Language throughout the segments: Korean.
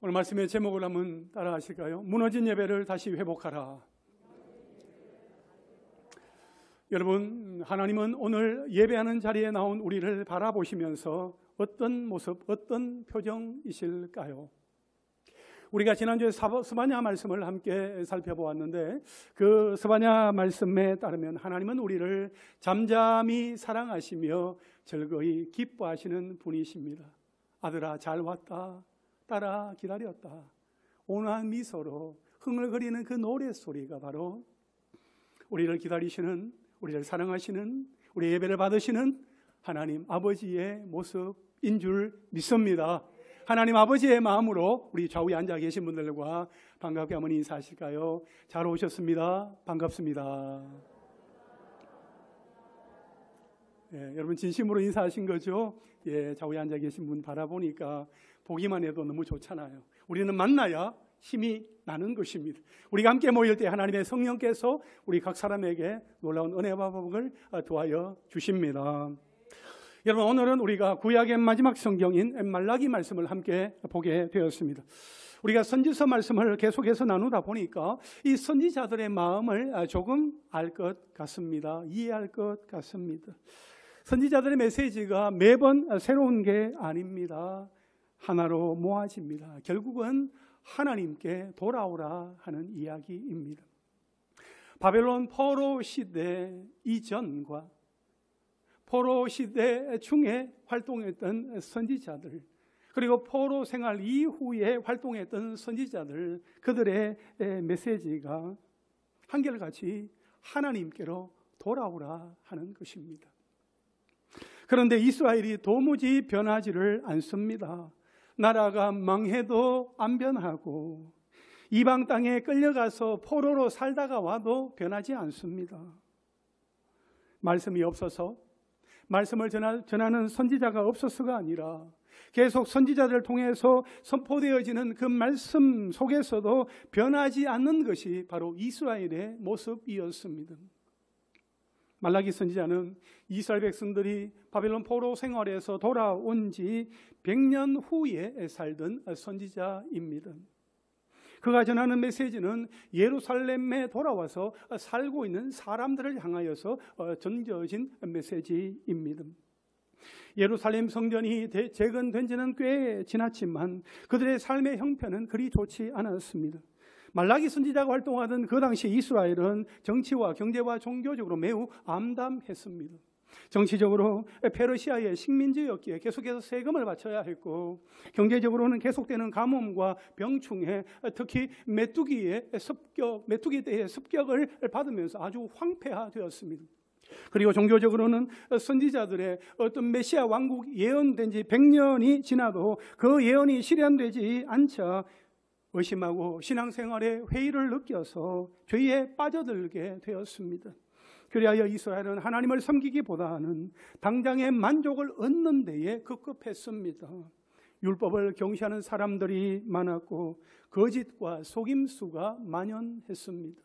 오늘 말씀의 제목을 한번 따라 하실까요? 무너진 예배를 다시 회복하라. 여러분, 하나님은 오늘 예배하는 자리에 나온 우리를 바라보시면서 어떤 모습, 어떤 표정이실까요? 우리가 지난주에 스바냐 말씀을 함께 살펴보았는데, 그 스바냐 말씀에 따르면 하나님은 우리를 잠잠히 사랑하시며 즐거이 기뻐하시는 분이십니다. 아들아, 잘 왔다. 따라 기다렸다. 온화한 미소로 흥얼거리는 그 노랫소리가 바로 우리를 기다리시는, 우리를 사랑하시는, 우리 예배를 받으시는 하나님 아버지의 모습인 줄 믿습니다. 하나님 아버지의 마음으로 우리 좌우에 앉아 계신 분들과 반갑게 한번 인사하실까요? 잘 오셨습니다. 반갑습니다. 여러분 진심으로 인사하신 거죠? 좌우에 앉아 계신 분 바라보니까 보기만 해도 너무 좋잖아요. 우리는 만나야 힘이 나는 것입니다. 우리가 함께 모일 때 하나님의 성령께서 우리 각 사람에게 놀라운 은혜와 복을 도하여 주십니다. 여러분, 오늘은 우리가 구약의 마지막 성경인 말라기 말씀을 함께 보게 되었습니다. 우리가 선지서 말씀을 계속해서 나누다 보니까 이 선지자들의 마음을 조금 알 것 같습니다. 이해할 것 같습니다. 선지자들의 메시지가 매번 새로운 게 아닙니다. 하나로 모아집니다. 결국은 하나님께 돌아오라 하는 이야기입니다. 바벨론 포로 시대 이전과 포로 시대 중에 활동했던 선지자들, 그리고 포로 생활 이후에 활동했던 선지자들, 그들의 메시지가 한결같이 하나님께로 돌아오라 하는 것입니다. 그런데 이스라엘이 도무지 변하지를 않습니다. 나라가 망해도 안 변하고 이방 땅에 끌려가서 포로로 살다가 와도 변하지 않습니다. 말씀이 없어서, 말씀을 전하는 선지자가 없어서가 아니라 계속 선지자들을 통해서 선포되어지는 그 말씀 속에서도 변하지 않는 것이 바로 이스라엘의 모습이었습니다. 말라기 선지자는 이스라엘 백성들이 바벨론 포로 생활에서 돌아온 지 100년 후에 살던 선지자입니다. 그가 전하는 메시지는 예루살렘에 돌아와서 살고 있는 사람들을 향하여서 전겨진 메시지입니다. 예루살렘 성전이 재건된 지는 꽤 지났지만 그들의 삶의 형편은 그리 좋지 않았습니다. 말라기 선지자가 활동하던 그 당시 이스라엘은 정치와 경제와 종교적으로 매우 암담했습니다. 정치적으로 페르시아의 식민지였기에 계속해서 세금을 바쳐야 했고, 경제적으로는 계속되는 가뭄과 병충해, 특히 메뚜기 때의 습격을 받으면서 아주 황폐화되었습니다. 그리고 종교적으로는 선지자들의 어떤 메시아 왕국 예언된 지 100년이 지나도 그 예언이 실현되지 않자 의심하고 신앙생활에 회의를 느껴서 죄에 빠져들게 되었습니다. 그리하여 이스라엘은 하나님을 섬기기보다는 당장의 만족을 얻는 데에 급급했습니다. 율법을 경시하는 사람들이 많았고 거짓과 속임수가 만연했습니다.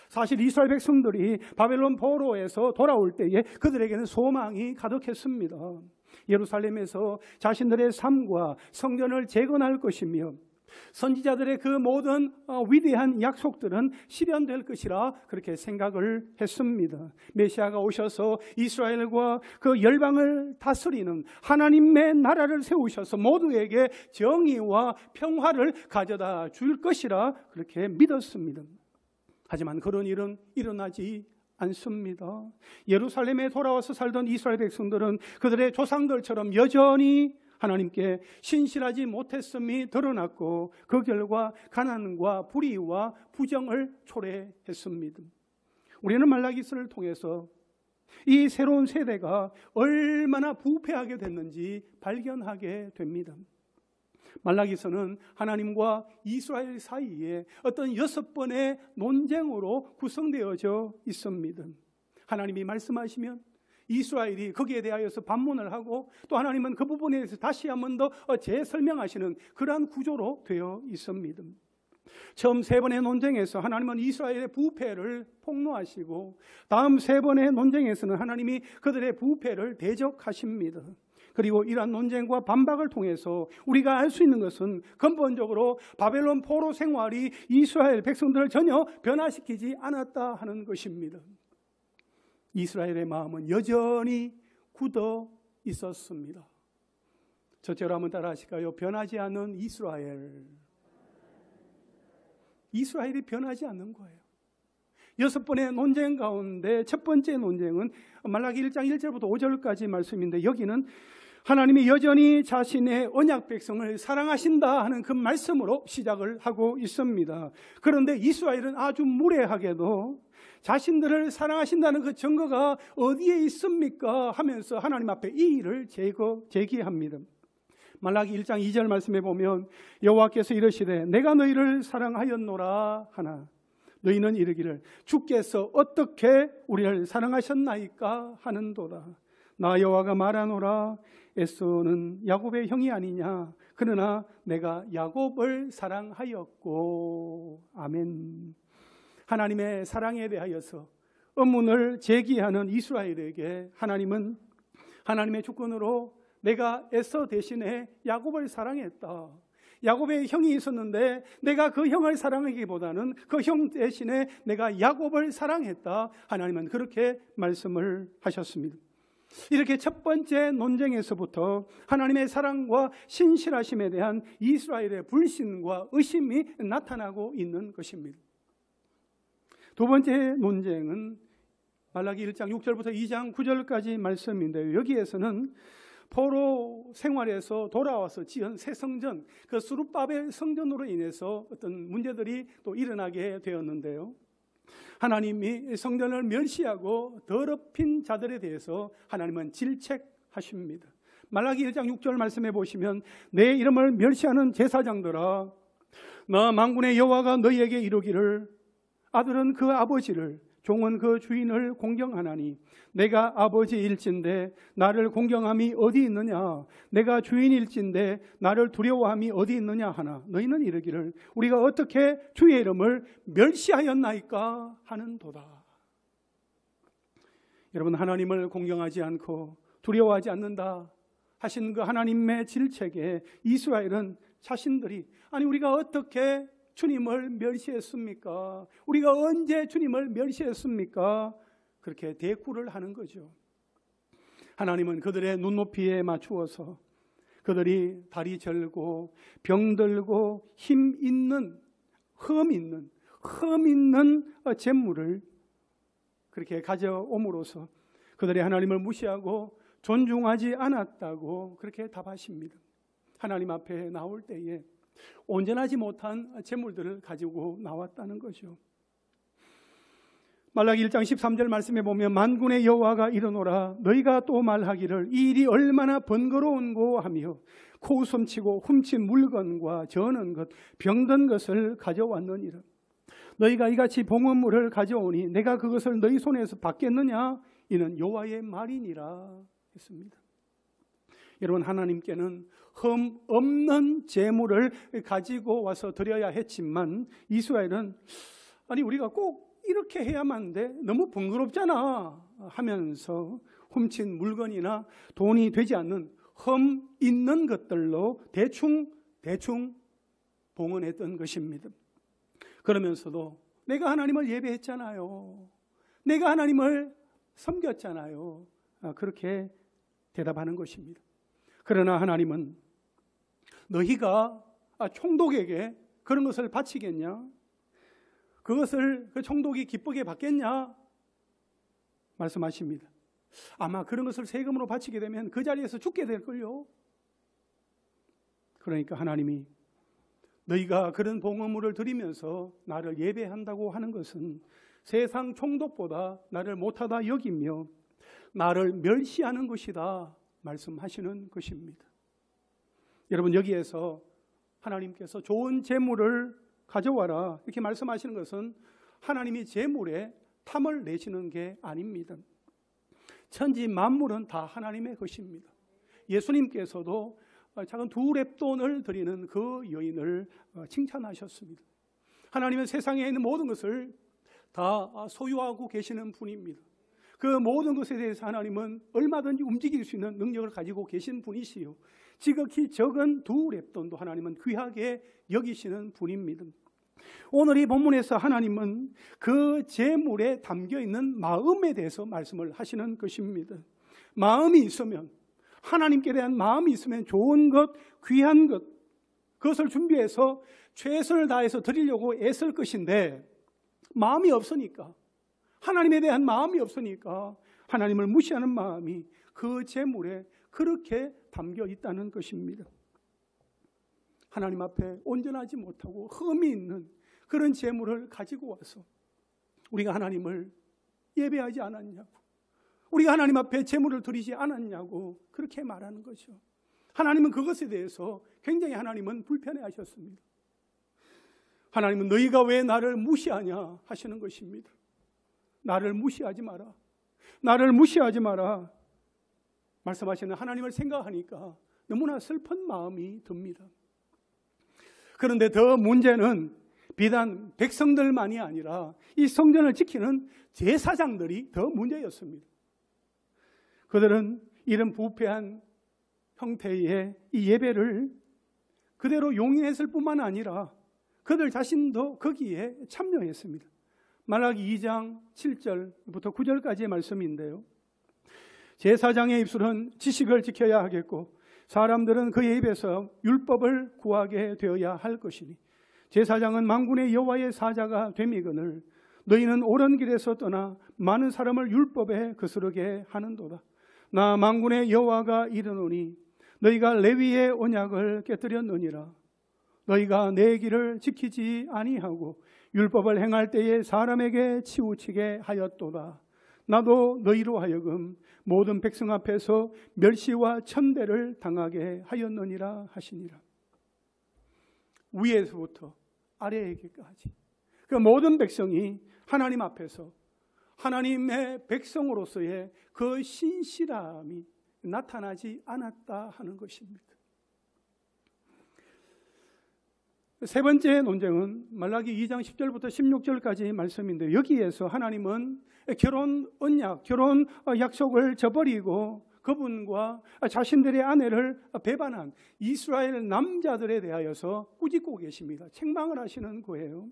사실 이스라엘 백성들이 바벨론 포로에서 돌아올 때에 그들에게는 소망이 가득했습니다. 예루살렘에서 자신들의 삶과 성전을 재건할 것이며 선지자들의 그 모든 위대한 약속들은 실현될 것이라 그렇게 생각을 했습니다. 메시아가 오셔서 이스라엘과 그 열방을 다스리는 하나님의 나라를 세우셔서 모두에게 정의와 평화를 가져다 줄 것이라 그렇게 믿었습니다. 하지만 그런 일은 일어나지 않습니다. 예루살렘에 돌아와서 살던 이스라엘 백성들은 그들의 조상들처럼 여전히 하나님께 신실하지 못했음이 드러났고 그 결과 가난과 불의와 부정을 초래했습니다. 우리는 말라기서를 통해서 이 새로운 세대가 얼마나 부패하게 됐는지 발견하게 됩니다. 말라기서는 하나님과 이스라엘 사이에 어떤 6번의 논쟁으로 구성되어져 있습니다. 하나님이 말씀하시면 이스라엘이 거기에 대하여서 반문을 하고, 또 하나님은 그 부분에 대해서 다시 한 번 더 재설명하시는 그러한 구조로 되어 있습니다. 처음 3번의 논쟁에서 하나님은 이스라엘의 부패를 폭로하시고, 다음 3번의 논쟁에서는 하나님이 그들의 부패를 대적하십니다. 그리고 이러한 논쟁과 반박을 통해서 우리가 알 수 있는 것은 근본적으로 바벨론 포로 생활이 이스라엘 백성들을 전혀 변화시키지 않았다 하는 것입니다. 이스라엘의 마음은 여전히 굳어 있었습니다. 저처럼 한번 따라 하실까요? 변하지 않는 이스라엘. 이스라엘이 변하지 않는 거예요. 6번의 논쟁 가운데 첫 번째 논쟁은 말라기 1장 1절부터 5절까지 말씀인데, 여기는 하나님이 여전히 자신의 언약 백성을 사랑하신다 하는 그 말씀으로 시작을 하고 있습니다. 그런데 이스라엘은 아주 무례하게도 자신들을 사랑하신다는 그 증거가 어디에 있습니까? 하면서 하나님 앞에 이의를 제기합니다. 말라기 1장 2절 말씀에 보면 여호와께서 이르시되 내가 너희를 사랑하였노라 하나 너희는 이르기를 주께서 어떻게 우리를 사랑하셨나이까 하는도다. 나 여호와가 말하노라 에서는 야곱의 형이 아니냐. 그러나 내가 야곱을 사랑하였고. 아멘. 하나님의 사랑에 대하여서 의문을 제기하는 이스라엘에게 하나님은 하나님의 주권으로 내가 에서 대신에 야곱을 사랑했다. 야곱의 형이 있었는데 내가 그 형을 사랑하기보다는 그 형 대신에 내가 야곱을 사랑했다. 하나님은 그렇게 말씀을 하셨습니다. 이렇게 첫 번째 논쟁에서부터 하나님의 사랑과 신실하심에 대한 이스라엘의 불신과 의심이 나타나고 있는 것입니다. 두 번째 논쟁은 말라기 1장 6절부터 2장 9절까지 말씀인데요. 여기에서는 포로 생활에서 돌아와서 지은 새 성전, 그 스룹바벨 성전으로 인해서 어떤 문제들이 또 일어나게 되었는데요. 하나님이 성전을 멸시하고 더럽힌 자들에 대해서 하나님은 질책하십니다. 말라기 1장 6절 말씀해 보시면 내 이름을 멸시하는 제사장들아 나 만군의 여호와가 너희에게 이르기를 아들은 그 아버지를 종은 그 주인을 공경하나니 내가 아버지일진데 나를 공경함이 어디 있느냐. 내가 주인일진데 나를 두려워함이 어디 있느냐 하나 너희는 이르기를 우리가 어떻게 주의 이름을 멸시하였나이까 하는도다. 여러분, 하나님을 공경하지 않고 두려워하지 않는다 하신 그 하나님의 질책에 이스라엘은 자신들이 아니 우리가 어떻게 주님을 멸시했습니까? 우리가 언제 주님을 멸시했습니까? 그렇게 대꾸를 하는 거죠. 하나님은 그들의 눈높이에 맞추어서 그들이 다리 절고 병들고 힘 있는 흠 있는 재물을 그렇게 가져옴으로써 그들이 하나님을 무시하고 존중하지 않았다고 그렇게 답하십니다. 하나님 앞에 나올 때에 온전하지 못한 재물들을 가지고 나왔다는 거죠. 말라기 1장 13절 말씀에 보면 만군의 여호와가 이르노라 너희가 또 말하기를 이 일이 얼마나 번거로운고 하며 코웃음치고 훔친 물건과 저는 것 병든 것을 가져왔느니라. 너희가 이같이 봉헌물을 가져오니 내가 그것을 너희 손에서 받겠느냐. 이는 여호와의 말이니라 했습니다. 여러분, 하나님께는 흠 없는 재물을 가지고 와서 드려야 했지만 이스라엘은 아니 우리가 꼭 이렇게 해야만 돼 너무 번거롭잖아 하면서 훔친 물건이나 돈이 되지 않는 흠 있는 것들로 대충 봉헌했던 것입니다. 그러면서도 내가 하나님을 예배했잖아요. 내가 하나님을 섬겼잖아요. 그렇게 대답하는 것입니다. 그러나 하나님은 너희가 총독에게 그런 것을 바치겠냐? 그것을 그 총독이 기쁘게 받겠냐? 말씀하십니다. 아마 그런 것을 세금으로 바치게 되면 그 자리에서 죽게 될걸요. 그러니까 하나님이 너희가 그런 봉헌물을 드리면서 나를 예배한다고 하는 것은 세상 총독보다 나를 못하다 여기며 나를 멸시하는 것이다 말씀하시는 것입니다. 여러분, 여기에서 하나님께서 좋은 재물을 가져와라 이렇게 말씀하시는 것은 하나님이 재물에 탐을 내시는 게 아닙니다. 천지 만물은 다 하나님의 것입니다. 예수님께서도 작은 2렙돈을 드리는 그 여인을 칭찬하셨습니다. 하나님은 세상에 있는 모든 것을 다 소유하고 계시는 분입니다. 그 모든 것에 대해서 하나님은 얼마든지 움직일 수 있는 능력을 가지고 계신 분이시요, 지극히 적은 두 렙돈도 하나님은 귀하게 여기시는 분입니다. 오늘 이 본문에서 하나님은 그 재물에 담겨있는 마음에 대해서 말씀을 하시는 것입니다. 마음이 있으면, 하나님께 대한 마음이 있으면 좋은 것, 귀한 것, 그것을 준비해서 최선을 다해서 드리려고 애쓸 것인데, 마음이 없으니까, 하나님에 대한 마음이 없으니까 하나님을 무시하는 마음이 그 재물에 그렇게 담겨 있다는 것입니다. 하나님 앞에 온전하지 못하고 흠이 있는 그런 재물을 가지고 와서 우리가 하나님을 예배하지 않았냐고, 우리가 하나님 앞에 재물을 드리지 않았냐고 그렇게 말하는 거죠. 하나님은 그것에 대해서 굉장히 하나님은 불편해하셨습니다. 하나님은 너희가 왜 나를 무시하냐 하시는 것입니다. 나를 무시하지 마라, 나를 무시하지 마라 말씀하시는 하나님을 생각하니까 너무나 슬픈 마음이 듭니다. 그런데 더 문제는 비단 백성들만이 아니라 이 성전을 지키는 제사장들이 더 문제였습니다. 그들은 이런 부패한 형태의 이 예배를 그대로 용인했을 뿐만 아니라 그들 자신도 거기에 참여했습니다. 말라기 2장 7절부터 9절까지의 말씀인데요, 제사장의 입술은 지식을 지켜야 하겠고 사람들은 그의 입에서 율법을 구하게 되어야 할 것이니 제사장은 만군의 여호와의 사자가 됨이거늘 너희는 옳은 길에서 떠나 많은 사람을 율법에 거스르게 하는도다. 나 만군의 여호와가 이르노니 너희가 레위의 언약을 깨뜨렸느니라. 너희가 내 길을 지키지 아니하고 율법을 행할 때에 사람에게 치우치게 하였도다. 나도 너희로 하여금 모든 백성 앞에서 멸시와 천대를 당하게 하였느니라 하시니라. 위에서부터 아래에게까지 그 모든 백성이 하나님 앞에서 하나님의 백성으로서의 그 신실함이 나타나지 않았다 하는 것입니다. 세 번째 논쟁은 말라기 2장 10절부터 16절까지 말씀인데, 여기에서 하나님은 결혼 언약, 결혼 약속을 저버리고 그분과 자신들의 아내를 배반한 이스라엘 남자들에 대하여서 꾸짖고 계십니다. 책망을 하시는 거예요.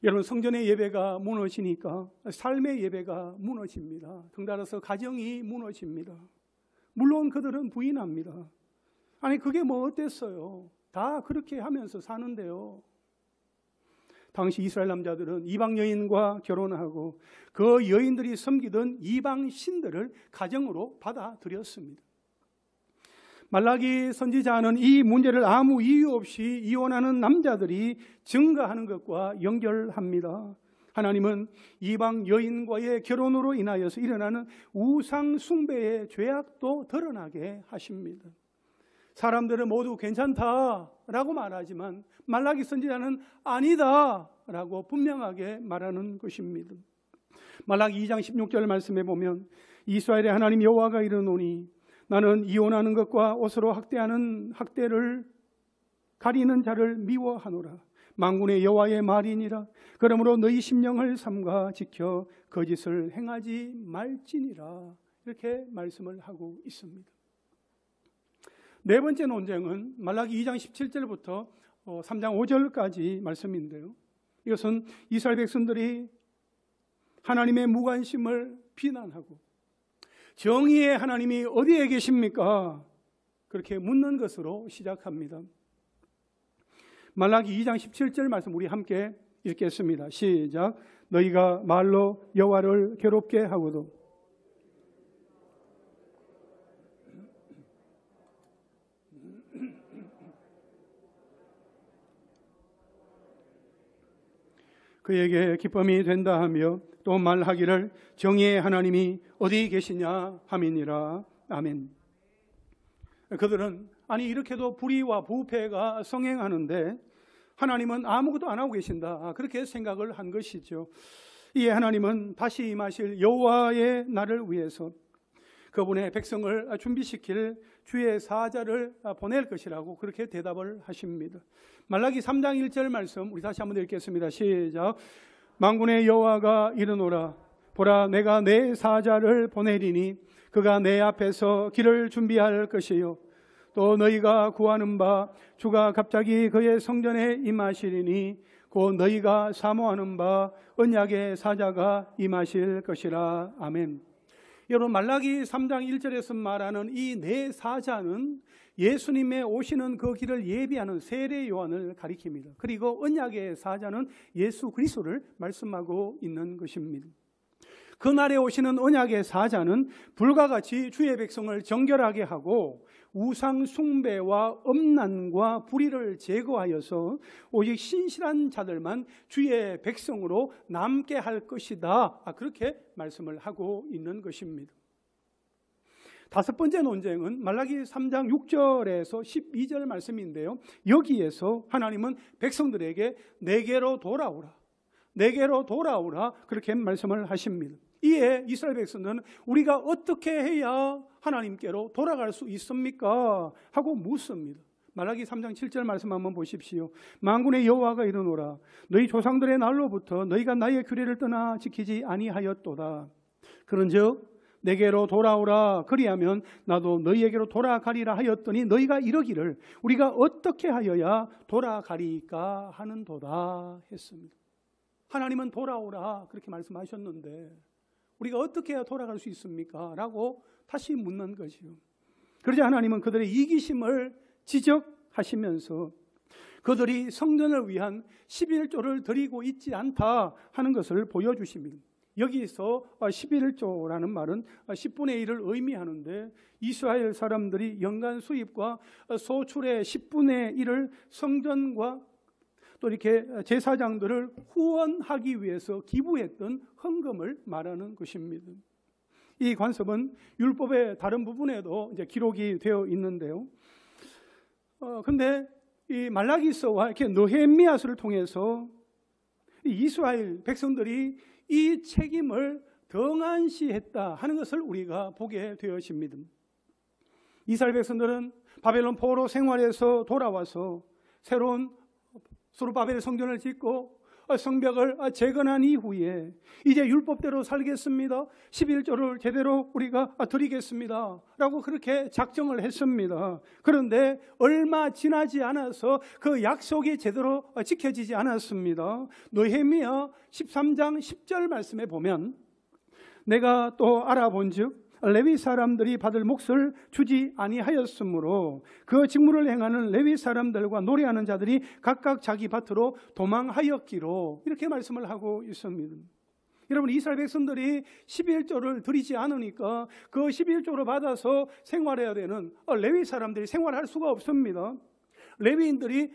여러분, 성전의 예배가 무너지니까 삶의 예배가 무너집니다. 덩달아서 가정이 무너집니다. 물론 그들은 부인합니다. 아니 그게 뭐 어땠어요? 다 그렇게 하면서 사는데요. 당시 이스라엘 남자들은 이방 여인과 결혼하고 그 여인들이 섬기던 이방 신들을 가정으로 받아들였습니다. 말라기 선지자는 이 문제를 아무 이유 없이 이혼하는 남자들이 증가하는 것과 연결합니다. 하나님은 이방 여인과의 결혼으로 인하여서 일어나는 우상 숭배의 죄악도 드러나게 하십니다. 사람들은 모두 괜찮다라고 말하지만 말라기 선지자는 아니다라고 분명하게 말하는 것입니다. 말라기 2장 16절 말씀에 보면 이스라엘의 하나님 여호와가 이르노니 나는 이혼하는 것과 옷으로 학대하는 학대를 가리는 자를 미워하노라. 만군의 여호와의 말이니라. 그러므로 너희 심령을 삼가 지켜 거짓을 행하지 말지니라. 이렇게 말씀을 하고 있습니다. 네 번째 논쟁은 말라기 2장 17절부터 3장 5절까지 말씀인데요, 이것은 이스라엘 백성들이 하나님의 무관심을 비난하고 정의의 하나님이 어디에 계십니까? 그렇게 묻는 것으로 시작합니다. 말라기 2장 17절 말씀 우리 함께 읽겠습니다. 시작. 너희가 말로 여호와를 괴롭게 하고도 그에게 기쁨이 된다 하며 또 말하기를 정의의 하나님이 어디 계시냐 함이니라. 아멘. 그들은 아니 이렇게도 불의와 부패가 성행하는데 하나님은 아무것도 안 하고 계신다, 그렇게 생각을 한 것이죠. 이에 하나님은 다시 임하실 여호와의 날을 위해서 그분의 백성을 준비시킬 주의 사자를 보낼 것이라고 그렇게 대답을 하십니다. 말라기 3장 1절 말씀 우리 다시 한번 읽겠습니다. 시작. 만군의 여호와가 이르노라. 보라, 내가 내 사자를 보내리니 그가 내 앞에서 길을 준비할 것이요 또 너희가 구하는 바 주가 갑자기 그의 성전에 임하시리니 곧 너희가 사모하는 바 언약의 사자가 임하실 것이라. 아멘. 여러분, 말라기 3장 1절에서 말하는 이 내 사자는 예수님의 오시는 그 길을 예비하는 세례 요한을 가리킵니다. 그리고 언약의 사자는 예수 그리스도를 말씀하고 있는 것입니다. 그날에 오시는 언약의 사자는 불과 같이 주의 백성을 정결하게 하고 우상 숭배와 음란과 불의를 제거하여서 오직 신실한 자들만 주의 백성으로 남게 할 것이다. 그렇게 말씀을 하고 있는 것입니다. 다섯 번째 논쟁은 말라기 3장 6절에서 12절 말씀인데요, 여기에서 하나님은 백성들에게 내게로 돌아오라, 내게로 돌아오라 그렇게 말씀을 하십니다. 이에 이스라엘 백성들은 우리가 어떻게 해야 하나님께로 돌아갈 수 있습니까? 하고 묻습니다. 말라기 3장 7절 말씀 한번 보십시오. 만군의 여호와가 이르노라, 너희 조상들의 날로부터 너희가 나의 규례를 떠나 지키지 아니하였도다. 그런즉 내게로 돌아오라, 그리하면 나도 너희에게로 돌아가리라 하였더니 너희가 이러기를 우리가 어떻게 하여야 돌아가리까 하는도다 했습니다. 하나님은 돌아오라 그렇게 말씀하셨는데 우리가 어떻게 해야 돌아갈 수 있습니까? 라고 다시 묻는 것이요. 그러자 하나님은 그들의 이기심을 지적하시면서 그들이 성전을 위한 11조를 드리고 있지 않다 하는 것을 보여주십니다. 여기서 11조라는 말은 10분의 1을 의미하는데 이스라엘 사람들이 연간 수입과 소출의 10분의 1을 성전과 또 이렇게 제사장들을 후원하기 위해서 기부했던 헌금을 말하는 것입니다. 이 관습은 율법의 다른 부분에도 이제 기록이 되어 있는데요. 근데 이 말라기서와 이렇게 느헤미야서를 통해서 이스라엘 백성들이 이 책임을 등한시했다 하는 것을 우리가 보게 되어집니다. 이스라엘 백성들은 바벨론 포로 생활에서 돌아와서 새로운 스룹바벨 성전을 짓고 성벽을 재건한 이후에 이제 율법대로 살겠습니다, 11조를 제대로 우리가 드리겠습니다 라고 그렇게 작정을 했습니다. 그런데 얼마 지나지 않아서 그 약속이 제대로 지켜지지 않았습니다. 느헤미야 13장 10절 말씀에 보면 내가 또 알아본즉 레위 사람들이 받을 몫을 주지 아니하였으므로 그 직무를 행하는 레위 사람들과 노래하는 자들이 각각 자기 밭으로 도망하였기로, 이렇게 말씀을 하고 있습니다. 여러분, 이스라엘 백성들이 11조를 드리지 않으니까 그 11조를 받아서 생활해야 되는 레위 사람들이 생활할 수가 없습니다. 레위인들이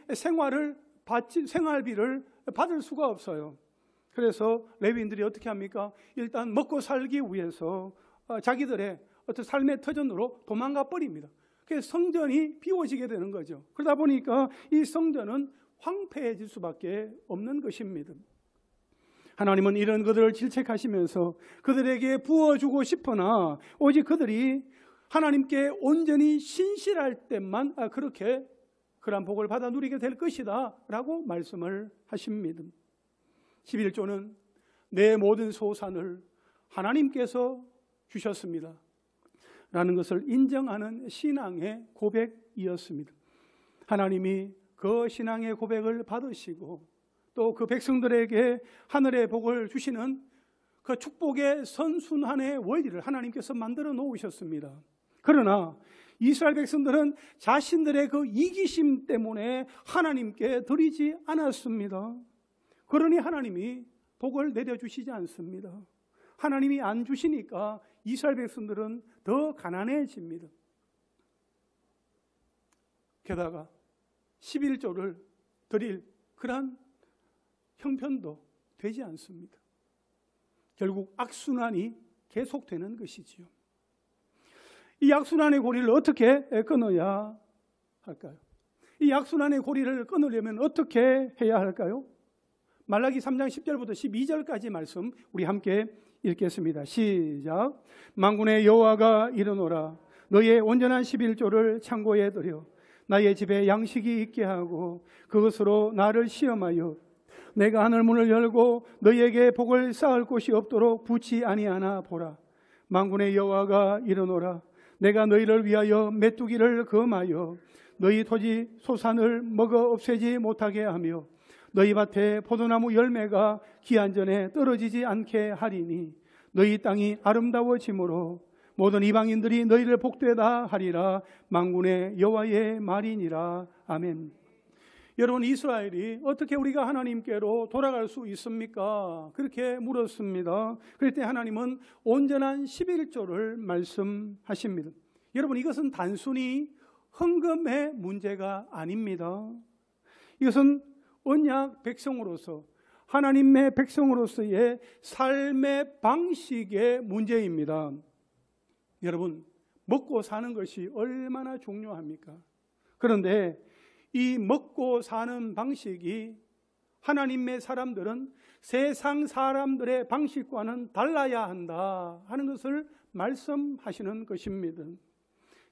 생활비를 받을 수가 없어요. 그래서 레위인들이 어떻게 합니까? 일단 먹고 살기 위해서 자기들의 어떤 삶의 터전으로 도망가 버립니다. 그래서 성전이 비워지게 되는 거죠. 그러다 보니까 이 성전은 황폐해질 수밖에 없는 것입니다. 하나님은 이런 그들을 질책하시면서 그들에게 부어주고 싶으나 오직 그들이 하나님께 온전히 신실할 때만 그렇게 그러한 복을 받아 누리게 될 것이다 라고 말씀을 하십니다. 11조는 내 모든 소산을 하나님께서 주셨습니다 라는 것을 인정하는 신앙의 고백이었습니다. 하나님이 그 신앙의 고백을 받으시고 또 그 백성들에게 하늘의 복을 주시는 그 축복의 선순환의 원리를 하나님께서 만들어 놓으셨습니다. 그러나 이스라엘 백성들은 자신들의 그 이기심 때문에 하나님께 드리지 않았습니다. 그러니 하나님이 복을 내려주시지 않습니다. 하나님이 안 주시니까 이스라엘 백성들은 더 가난해집니다. 게다가 11조를 드릴 그러한 형편도 되지 않습니다. 결국 악순환이 계속되는 것이지요. 이 악순환의 고리를 어떻게 끊어야 할까요? 이 악순환의 고리를 끊으려면 어떻게 해야 할까요? 말라기 3장 10절부터 12절까지 말씀 우리 함께 읽겠습니다. 시작. 만군의 여호와가 이르노라, 너의 온전한 11조를 창고에 들여 나의 집에 양식이 있게 하고 그것으로 나를 시험하여 내가 하늘 문을 열고 너희에게 복을 쌓을 곳이 없도록 붙지 아니하나 보라. 만군의 여호와가 이르노라. 내가 너희를 위하여 메뚜기를 금하여 너희 토지 소산을 먹어 없애지 못하게 하며 너희 밭에 포도나무 열매가 기한 전에 떨어지지 않게 하리니 너희 땅이 아름다워지므로 모든 이방인들이 너희를 복되다 하리라. 만군의 여호와의 말이니라. 아멘. 여러분, 이스라엘이 어떻게 우리가 하나님께로 돌아갈 수 있습니까? 그렇게 물었습니다. 그럴 때 하나님은 온전한 11조를 말씀하십니다. 여러분, 이것은 단순히 헌금의 문제가 아닙니다. 이것은 언약 백성으로서, 하나님의 백성으로서의 삶의 방식의 문제입니다. 여러분, 먹고 사는 것이 얼마나 중요합니까? 그런데 이 먹고 사는 방식이 하나님의 사람들은 세상 사람들의 방식과는 달라야 한다 하는 것을 말씀하시는 것입니다.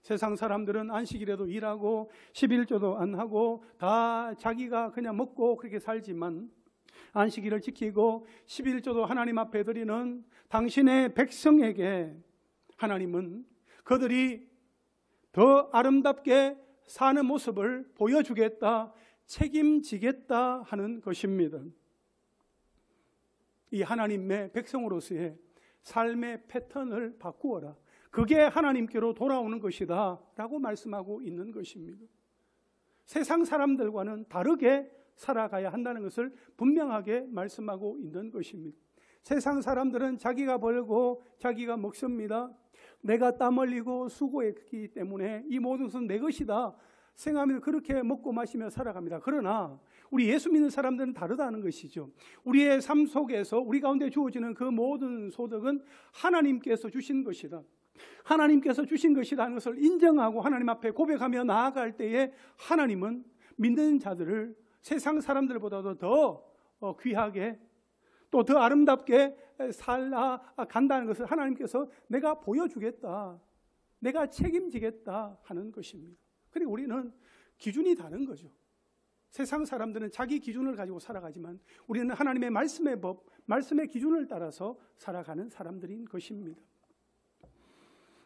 세상 사람들은 안식일에도 일하고 11조도 안 하고 다 자기가 그냥 먹고 그렇게 살지만 안식일을 지키고 11조도 하나님 앞에 드리는 당신의 백성에게 하나님은 그들이 더 아름답게 사는 모습을 보여주겠다, 책임지겠다 하는 것입니다. 이 하나님의 백성으로서의 삶의 패턴을 바꾸어라. 그게 하나님께로 돌아오는 것이다 라고 말씀하고 있는 것입니다. 세상 사람들과는 다르게 살아가야 한다는 것을 분명하게 말씀하고 있는 것입니다. 세상 사람들은 자기가 벌고 자기가 먹습니다. 내가 땀 흘리고 수고했기 때문에 이 모든 것은 내 것이다 생각하면 그렇게 먹고 마시며 살아갑니다. 그러나 우리 예수 믿는 사람들은 다르다는 것이죠. 우리의 삶 속에서 우리 가운데 주어지는 그 모든 소득은 하나님께서 주신 것이다. 하나님께서 주신 것이라는 것을 인정하고 하나님 앞에 고백하며 나아갈 때에 하나님은 믿는 자들을 세상 사람들보다도 더 귀하게 또 더 아름답게 살아간다는 것을 하나님께서 내가 보여주겠다, 내가 책임지겠다 하는 것입니다. 그리고 우리는 기준이 다른 거죠. 세상 사람들은 자기 기준을 가지고 살아가지만 우리는 하나님의 말씀의 법, 말씀의 기준을 따라서 살아가는 사람들인 것입니다.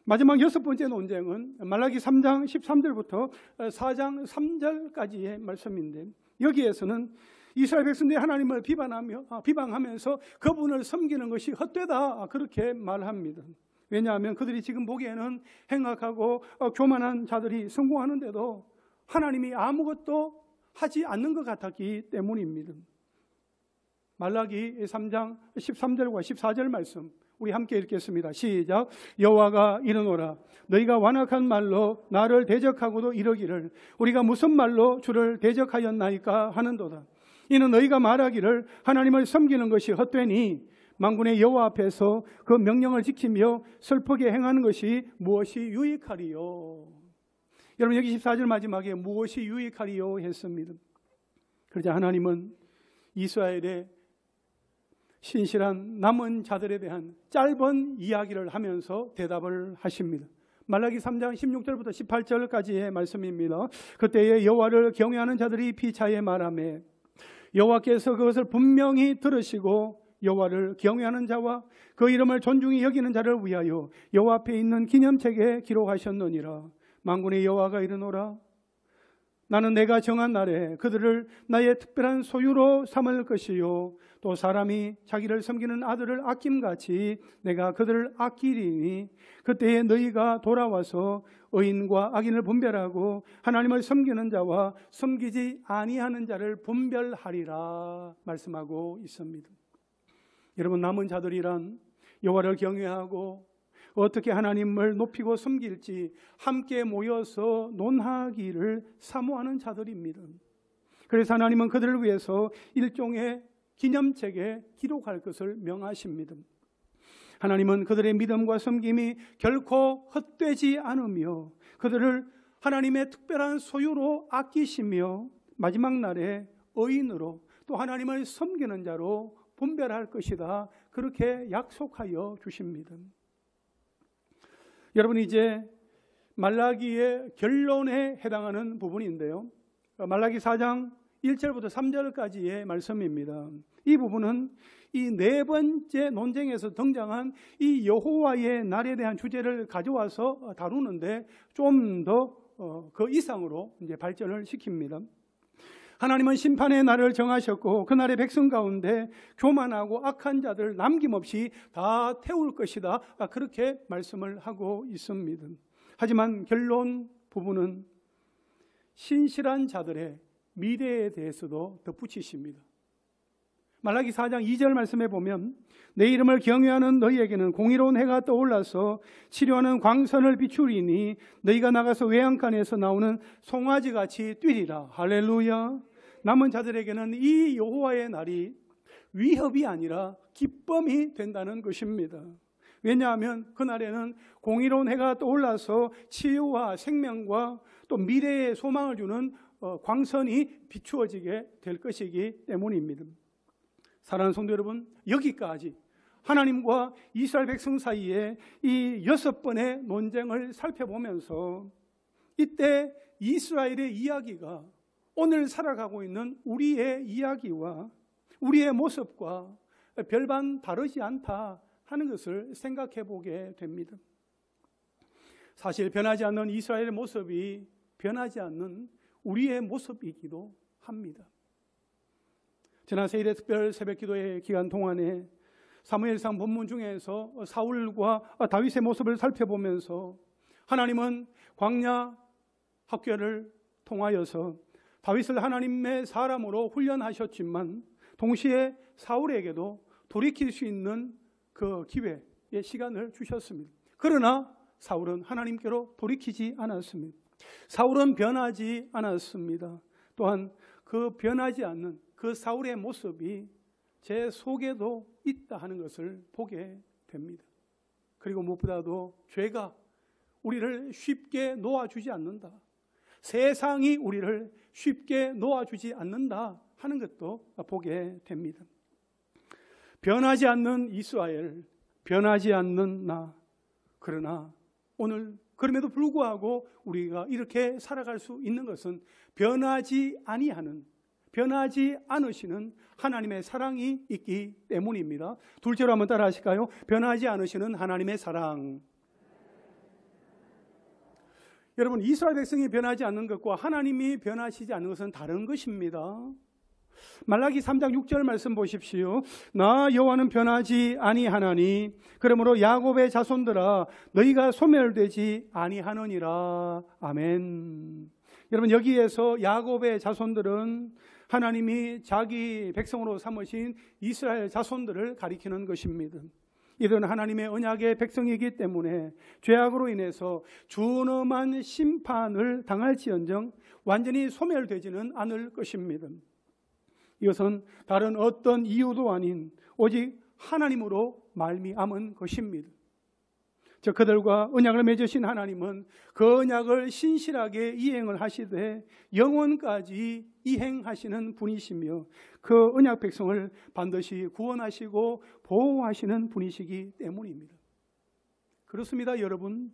마지막 6번째 논쟁은 말라기 3장 13절부터 4장 3절까지의 말씀인데, 여기에서는 이스라엘 백성들이 하나님을 비방하면서 그분을 섬기는 것이 헛되다 그렇게 말합니다. 왜냐하면 그들이 지금 보기에는 행악하고 교만한 자들이 성공하는데도 하나님이 아무것도 하지 않는 것 같았기 때문입니다. 말라기 3장 13절과 14절 말씀 우리 함께 읽겠습니다. 시작. 여호와가 이르노라. 너희가 완악한 말로 나를 대적하고도 이르기를 우리가 무슨 말로 주를 대적하였나이까 하는도다. 이는 너희가 말하기를 하나님을 섬기는 것이 헛되니 만군의 여호와 앞에서 그 명령을 지키며 슬프게 행하는 것이 무엇이 유익하리요. 여러분, 여기 14절 마지막에 무엇이 유익하리요 했습니다. 그러자 하나님은 이스라엘의 신실한 남은 자들에 대한 짧은 이야기를 하면서 대답을 하십니다. 말라기 3장 16절부터 18절까지의 말씀입니다. 그때에 여호와를 경외하는 자들이 피차에 말하며 여호와께서 그것을 분명히 들으시고 여호와를 경외하는 자와 그 이름을 존중히 여기는 자를 위하여 여호와 앞에 있는 기념책에 기록하셨느니라. 만군의 여호와가 이르노라. 나는 내가 정한 날에 그들을 나의 특별한 소유로 삼을 것이요 또 사람이 자기를 섬기는 아들을 아낌같이 내가 그들을 아끼리니 그때에 너희가 돌아와서 의인과 악인을 분별하고 하나님을 섬기는 자와 섬기지 아니하는 자를 분별하리라 말씀하고 있습니다. 여러분, 남은 자들이란 여호와를 경외하고 어떻게 하나님을 높이고 섬길지 함께 모여서 논하기를 사모하는 자들입니다. 그래서 하나님은 그들을 위해서 일종의 기념책에 기록할 것을 명하십니다. 하나님은 그들의 믿음과 섬김이 결코 헛되지 않으며 그들을 하나님의 특별한 소유로 아끼시며 마지막 날에 의인으로 또 하나님을 섬기는 자로 분별할 것이다 그렇게 약속하여 주십니다. 여러분, 이제 말라기의 결론에 해당하는 부분인데요. 말라기 4장 1절부터 3절까지의 말씀입니다. 이 부분은 이 네 번째 논쟁에서 등장한 이 여호와의 날에 대한 주제를 가져와서 다루는데 좀 더 그 이상으로 이제 발전을 시킵니다. 하나님은 심판의 날을 정하셨고 그날의 백성 가운데 교만하고 악한 자들 남김없이 다 태울 것이다. 그렇게 말씀을 하고 있습니다. 하지만 결론 부분은 신실한 자들의 미래에 대해서도 덧붙이십니다. 말라기 4장 2절 말씀에 보면 내 이름을 경외하는 너희에게는 공의로운 해가 떠올라서 치료하는 광선을 비추리니 너희가 나가서 외양간에서 나오는 송아지같이 뛰리라. 할렐루야. 남은 자들에게는 이 여호와의 날이 위협이 아니라 기쁨이 된다는 것입니다. 왜냐하면 그날에는 공의로운 해가 떠올라서 치유와 생명과 또 미래의 소망을 주는 광선이 비추어지게 될 것이기 때문입니다. 사랑하는 성도 여러분, 여기까지 하나님과 이스라엘 백성 사이에 이 6번의 논쟁을 살펴보면서 이때 이스라엘의 이야기가 오늘 살아가고 있는 우리의 이야기와 우리의 모습과 별반 다르지 않다 하는 것을 생각해 보게 됩니다. 사실 변하지 않는 이스라엘의 모습이 변하지 않는 우리의 모습이기도 합니다. 지난 세일의 특별 새벽기도의 기간 동안에 사무엘상 본문 중에서 사울과 다윗의 모습을 살펴보면서 하나님은 광야 학교를 통하여서 다윗을 하나님의 사람으로 훈련하셨지만 동시에 사울에게도 돌이킬 수 있는 그 기회의 시간을 주셨습니다. 그러나 사울은 하나님께로 돌이키지 않았습니다. 사울은 변하지 않았습니다. 또한 그 변하지 않는 그 사울의 모습이 제 속에도 있다 하는 것을 보게 됩니다. 그리고 무엇보다도 죄가 우리를 쉽게 놓아주지 않는다. 세상이 우리를 쉽게 놓아주지 않는다 하는 것도 보게 됩니다. 변하지 않는 이스라엘, 변하지 않는 나. 그러나 오늘 그럼에도 불구하고 우리가 이렇게 살아갈 수 있는 것은 변하지 아니하는, 변하지 않으시는 하나님의 사랑이 있기 때문입니다. 둘째로 한번 따라 하실까요? 변하지 않으시는 하나님의 사랑. 여러분, 이스라엘 백성이 변하지 않는 것과 하나님이 변하시지 않는 것은 다른 것입니다. 말라기 3장 6절 말씀 보십시오. 나 여호와는 변하지 아니하나니 그러므로 야곱의 자손들아 너희가 소멸되지 아니하느니라. 아멘. 여러분, 여기에서 야곱의 자손들은 하나님이 자기 백성으로 삼으신 이스라엘 자손들을 가리키는 것입니다. 이들은 하나님의 언약의 백성이기 때문에 죄악으로 인해서 준엄한 심판을 당할지언정 완전히 소멸되지는 않을 것입니다. 이것은 다른 어떤 이유도 아닌 오직 하나님으로 말미암은 것입니다. 저 그들과 언약을 맺으신 하나님은 그 언약을 신실하게 이행을 하시되 영원까지 이행하시는 분이시며 그 언약 백성을 반드시 구원하시고 보호하시는 분이시기 때문입니다. 그렇습니다, 여러분.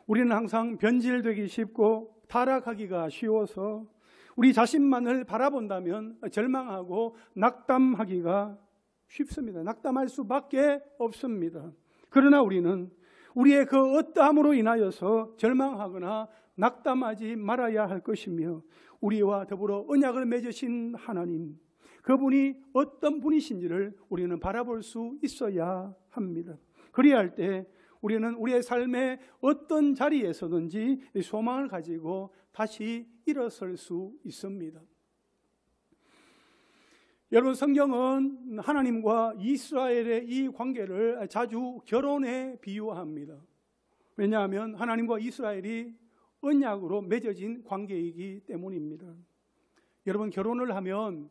우리는 항상 변질되기 쉽고 타락하기가 쉬워서 우리 자신만을 바라본다면 절망하고 낙담하기가 쉽습니다. 낙담할 수밖에 없습니다. 그러나 우리는 우리의 그 어떠함으로 인하여서 절망하거나 낙담하지 말아야 할 것이며 우리와 더불어 언약을 맺으신 하나님, 그분이 어떤 분이신지를 우리는 바라볼 수 있어야 합니다. 그래야 할 때 우리는 우리의 삶의 어떤 자리에서든지 소망을 가지고 다시 일어설 수 있습니다. 여러분, 성경은 하나님과 이스라엘의 이 관계를 자주 결혼에 비유합니다. 왜냐하면 하나님과 이스라엘이 언약으로 맺어진 관계이기 때문입니다. 여러분, 결혼을 하면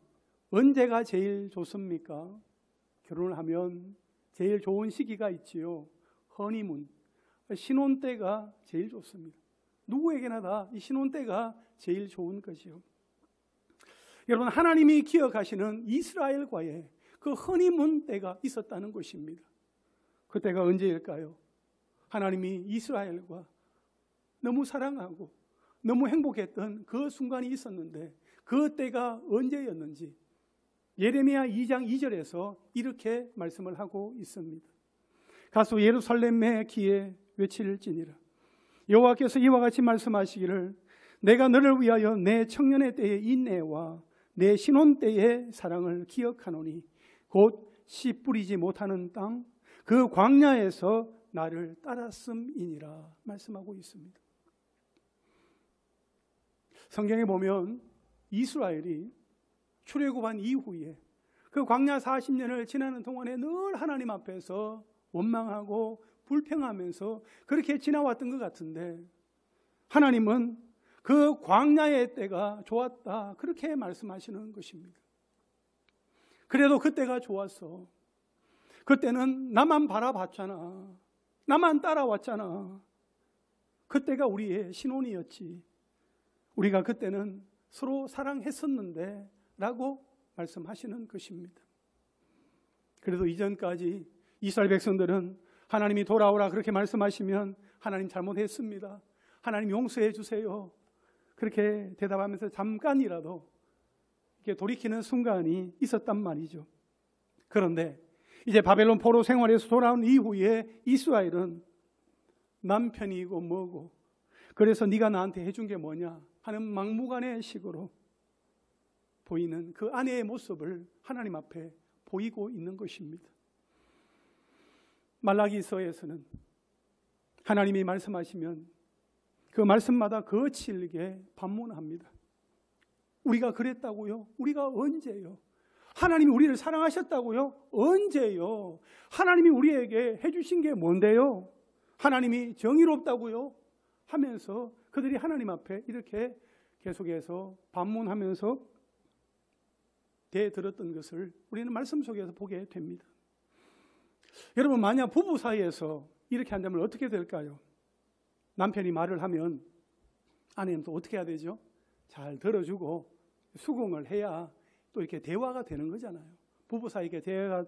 언제가 제일 좋습니까? 결혼을 하면 제일 좋은 시기가 있지요. 허니문, 신혼 때가 제일 좋습니다. 누구에게나 다 이 신혼 때가 제일 좋은 것이요. 여러분, 하나님이 기억하시는 이스라엘과의 그 허니문 때가 있었다는 것입니다. 그때가 언제일까요? 하나님이 이스라엘과 너무 사랑하고 너무 행복했던 그 순간이 있었는데 그 때가 언제였는지 예레미야 2장 2절에서 이렇게 말씀을 하고 있습니다. 가서 예루살렘의 기에 외칠지니라. 여호와께서 이와 같이 말씀하시기를 내가 너를 위하여 내 청년의 때의 인내와 내 신혼 때의 사랑을 기억하노니 곧 씨 뿌리지 못하는 땅 그 광야에서 나를 따랐음이니라 말씀하고 있습니다. 성경에 보면 이스라엘이 출애굽한 이후에 그 광야 40년을 지나는 동안에 늘 하나님 앞에서 원망하고 불평하면서 그렇게 지나왔던 것 같은데 하나님은 그 광야의 때가 좋았다 그렇게 말씀하시는 것입니다. 그래도 그때가 좋았어. 그때는 나만 바라봤잖아. 나만 따라왔잖아. 그때가 우리의 신혼이었지. 우리가 그때는 서로 사랑했었는데 라고 말씀하시는 것입니다. 그래도 이전까지 이스라엘 백성들은 하나님이 돌아오라 그렇게 말씀하시면 하나님 잘못했습니다. 하나님 용서해 주세요. 그렇게 대답하면서 잠깐이라도 이렇게 돌이키는 순간이 있었단 말이죠. 그런데 이제 바벨론 포로 생활에서 돌아온 이후에 이스라엘은 남편이고 뭐고 그래서 네가 나한테 해준 게 뭐냐 하는 막무가내 식으로 보이는 그 아내의 모습을 하나님 앞에 보이고 있는 것입니다. 말라기서에서는 하나님이 말씀하시면 그 말씀마다 거칠게 반문합니다. 우리가 그랬다고요? 우리가 언제요? 하나님이 우리를 사랑하셨다고요? 언제요? 하나님이 우리에게 해주신 게 뭔데요? 하나님이 정의롭다고요? 하면서 그들이 하나님 앞에 이렇게 계속해서 반문하면서 대들었던 것을 우리는 말씀 속에서 보게 됩니다. 여러분 만약 부부 사이에서 이렇게 한다면 어떻게 될까요? 남편이 말을 하면 아내는 또 어떻게 해야 되죠? 잘 들어주고 수긍을 해야 또 이렇게 대화가 되는 거잖아요. 부부 사이에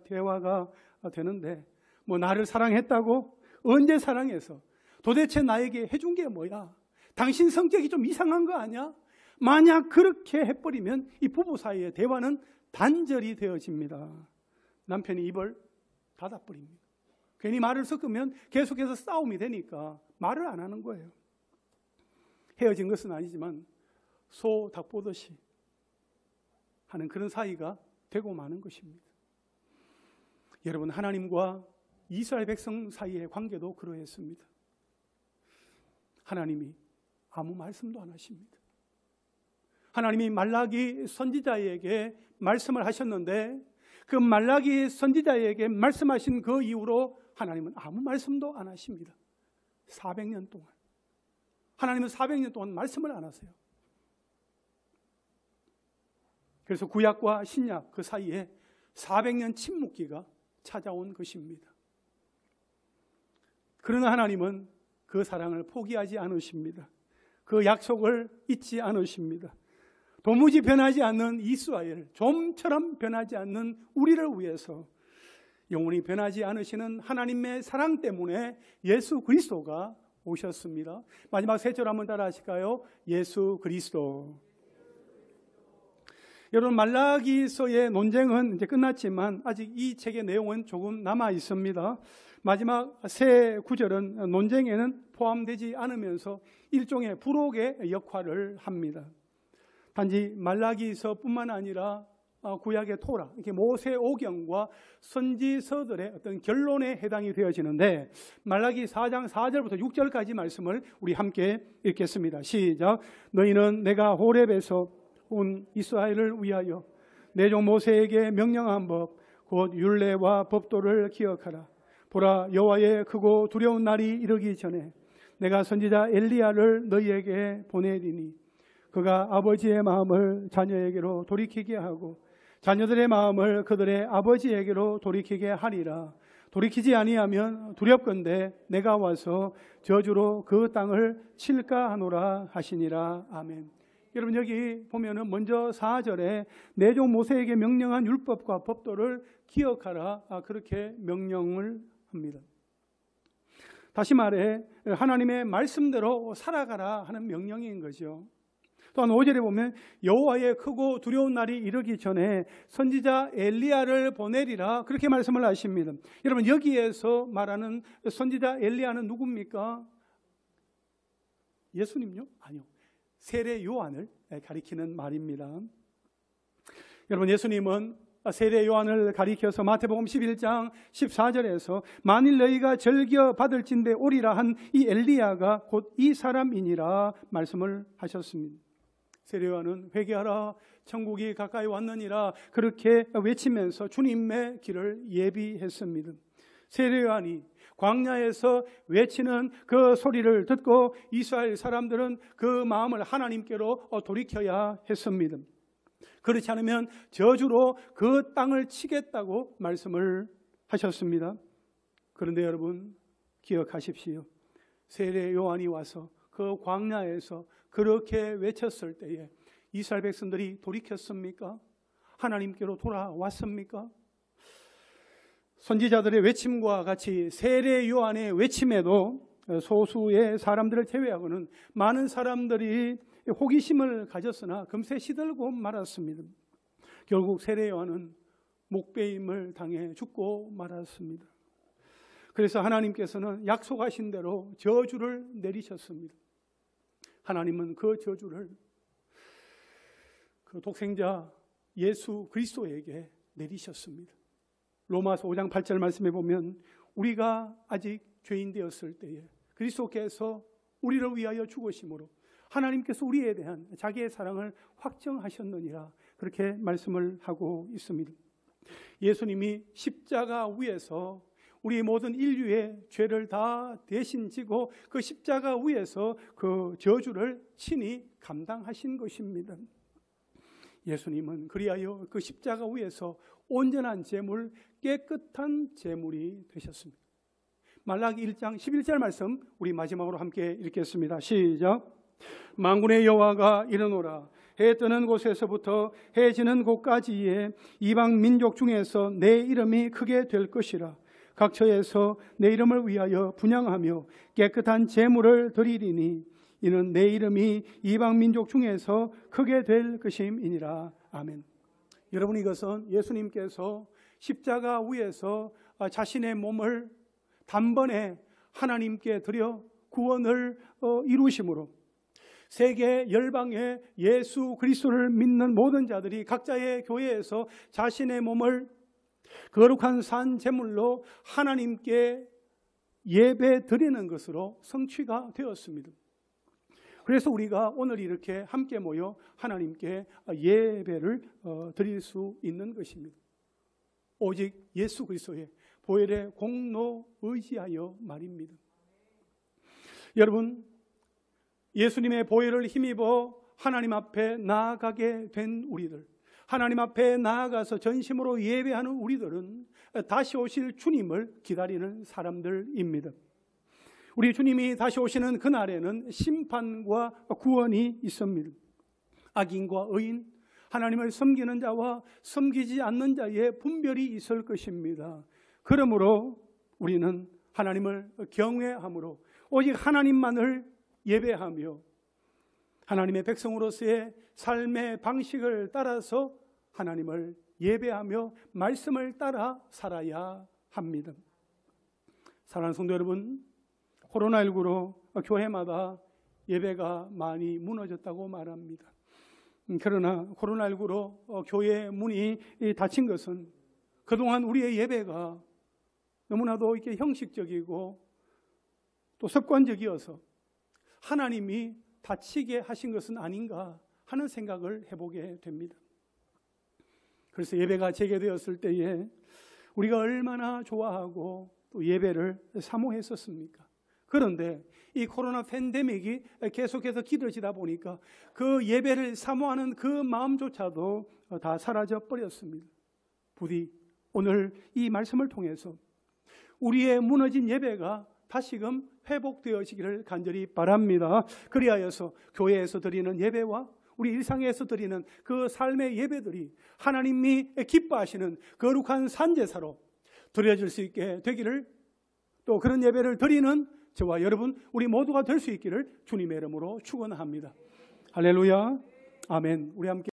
대화가 되는데 뭐 나를 사랑했다고? 언제 사랑해서? 도대체 나에게 해준 게 뭐야? 당신 성격이 좀 이상한 거 아니야? 만약 그렇게 해버리면 이 부부 사이의 대화는 단절이 되어집니다. 남편이 입을 닫아버립니다. 괜히 말을 섞으면 계속해서 싸움이 되니까 말을 안 하는 거예요. 헤어진 것은 아니지만 소 닭 보듯이 하는 그런 사이가 되고 마는 것입니다. 여러분 하나님과 이스라엘 백성 사이의 관계도 그러했습니다. 하나님이 아무 말씀도 안 하십니다. 하나님이 말라기 선지자에게 말씀을 하셨는데 그 말라기 선지자에게 말씀하신 그 이후로 하나님은 아무 말씀도 안 하십니다. 400년 동안. 하나님은 400년 동안 말씀을 안 하세요. 그래서 구약과 신약 그 사이에 400년 침묵기가 찾아온 것입니다. 그러나 하나님은 그 사랑을 포기하지 않으십니다. 그 약속을 잊지 않으십니다. 도무지 변하지 않는 이스라엘, 좀처럼 변하지 않는 우리를 위해서 영원히 변하지 않으시는 하나님의 사랑 때문에 예수 그리스도가 오셨습니다. 마지막 세 절 한번 따라 하실까요? 예수 그리스도. 여러분 말라기서의 논쟁은 이제 끝났지만 아직 이 책의 내용은 조금 남아 있습니다. 마지막 세 구절은 논쟁에는 포함되지 않으면서 일종의 부록의 역할을 합니다. 단지 말라기서뿐만 아니라 구약의 토라, 이렇게 모세오경과 선지서들의 어떤 결론에 해당이 되어지는데 말라기 4장 4절부터 6절까지 말씀을 우리 함께 읽겠습니다. 시작. 너희는 내가 호렙에서 온 이스라엘을 위하여 내 종 모세에게 명령한 법 곧 율례와 법도를 기억하라. 보라 여호와의 크고 두려운 날이 이르기 전에 내가 선지자 엘리야를 너희에게 보내리니 그가 아버지의 마음을 자녀에게로 돌이키게 하고 자녀들의 마음을 그들의 아버지에게로 돌이키게 하리라. 돌이키지 아니하면 두렵건대 내가 와서 저주로 그 땅을 칠까 하노라 하시니라. 아멘. 여러분 여기 보면은 먼저 4절에 내 종 모세에게 명령한 율법과 법도를 기억하라. 그렇게 명령을 합니다. 다시 말해 하나님의 말씀대로 살아가라 하는 명령인 거죠. 또한 5절에 보면 여호와의 크고 두려운 날이 이르기 전에 선지자 엘리야를 보내리라 그렇게 말씀을 하십니다. 여러분 여기에서 말하는 선지자 엘리야는 누굽니까? 예수님요? 아니요. 세례 요한을 가리키는 말입니다. 여러분 예수님은 세례 요한을 가리켜서 마태복음 11장 14절에서 만일 너희가 즐겨 받을진대 오리라 한 이 엘리야가 곧 이 사람이니라 말씀을 하셨습니다. 세례 요한은 회개하라 천국이 가까이 왔느니라 그렇게 외치면서 주님의 길을 예비했습니다. 세례 요한이 광야에서 외치는 그 소리를 듣고 이스라엘 사람들은 그 마음을 하나님께로 돌이켜야 했습니다. 그렇지 않으면 저주로 그 땅을 치겠다고 말씀을 하셨습니다. 그런데 여러분 기억하십시오. 세례 요한이 와서 그 광야에서 그렇게 외쳤을 때에 이스라엘 백성들이 돌이켰습니까? 하나님께로 돌아왔습니까? 선지자들의 외침과 같이 세례 요한의 외침에도 소수의 사람들을 제외하고는 많은 사람들이 호기심을 가졌으나 금세 시들고 말았습니다. 결국 세례 요한은 목베임을 당해 죽고 말았습니다. 그래서 하나님께서는 약속하신 대로 저주를 내리셨습니다. 하나님은 그 저주를 그 독생자 예수 그리스도에게 내리셨습니다. 로마서 5장 8절 말씀에 보면 우리가 아직 죄인 되었을 때에 그리스도께서 우리를 위하여 죽으심으로 하나님께서 우리에 대한 자기의 사랑을 확정하셨느니라 그렇게 말씀을 하고 있습니다. 예수님이 십자가 위에서 우리 모든 인류의 죄를 다 대신 지고 그 십자가 위에서 그 저주를 친히 감당하신 것입니다. 예수님은 그리하여 그 십자가 위에서 온전한 제물, 깨끗한 제물이 되셨습니다. 말라기 1장 11절 말씀 우리 마지막으로 함께 읽겠습니다. 시작. 만군의 여호와가 이르노라 해 뜨는 곳에서부터 해 지는 곳까지의 이방 민족 중에서 내 이름이 크게 될 것이라. 각 처에서 내 이름을 위하여 분향하며 깨끗한 제물을 드리리니 이는 내 이름이 이방 민족 중에서 크게 될 것임이니라. 아멘. 여러분 이것은 예수님께서 십자가 위에서 자신의 몸을 단번에 하나님께 드려 구원을 이루심으로 세계 열방의 예수 그리스도를 믿는 모든 자들이 각자의 교회에서 자신의 몸을 거룩한 산 제물로 하나님께 예배 드리는 것으로 성취가 되었습니다. 그래서 우리가 오늘 이렇게 함께 모여 하나님께 예배를 드릴 수 있는 것입니다. 오직 예수 그리스도의 보혈의 공로 의지하여 말입니다. 여러분 예수님의 보혈을 힘입어 하나님 앞에 나아가게 된 우리들, 하나님 앞에 나아가서 전심으로 예배하는 우리들은 다시 오실 주님을 기다리는 사람들입니다. 우리 주님이 다시 오시는 그날에는 심판과 구원이 있습니다. 악인과 의인, 하나님을 섬기는 자와 섬기지 않는 자의 분별이 있을 것입니다. 그러므로 우리는 하나님을 경외함으로 오직 하나님만을 예배하며 하나님의 백성으로서의 삶의 방식을 따라서 하나님을 예배하며 말씀을 따라 살아야 합니다. 사랑하는 성도 여러분, 코로나19로 교회마다 예배가 많이 무너졌다고 말합니다. 그러나 코로나19로 교회 문이 닫힌 것은 그동안 우리의 예배가 너무나도 이렇게 형식적이고 또 습관적이어서 하나님이 닫히게 하신 것은 아닌가 하는 생각을 해보게 됩니다. 그래서 예배가 재개되었을 때에 우리가 얼마나 좋아하고 또 예배를 사모했었습니까? 그런데 이 코로나 팬데믹이 계속해서 길어지다 보니까 그 예배를 사모하는 그 마음조차도 다 사라져 버렸습니다. 부디 오늘 이 말씀을 통해서 우리의 무너진 예배가 다시금 회복되어지기를 간절히 바랍니다. 그리하여서 교회에서 드리는 예배와 우리 일상에서 드리는 그 삶의 예배들이 하나님이 기뻐하시는 거룩한 산제사로 드려질 수 있게 되기를, 또 그런 예배를 드리는 저와 여러분 우리 모두가 될 수 있기를 주님의 이름으로 축원합니다. 할렐루야. 아멘. 우리 함께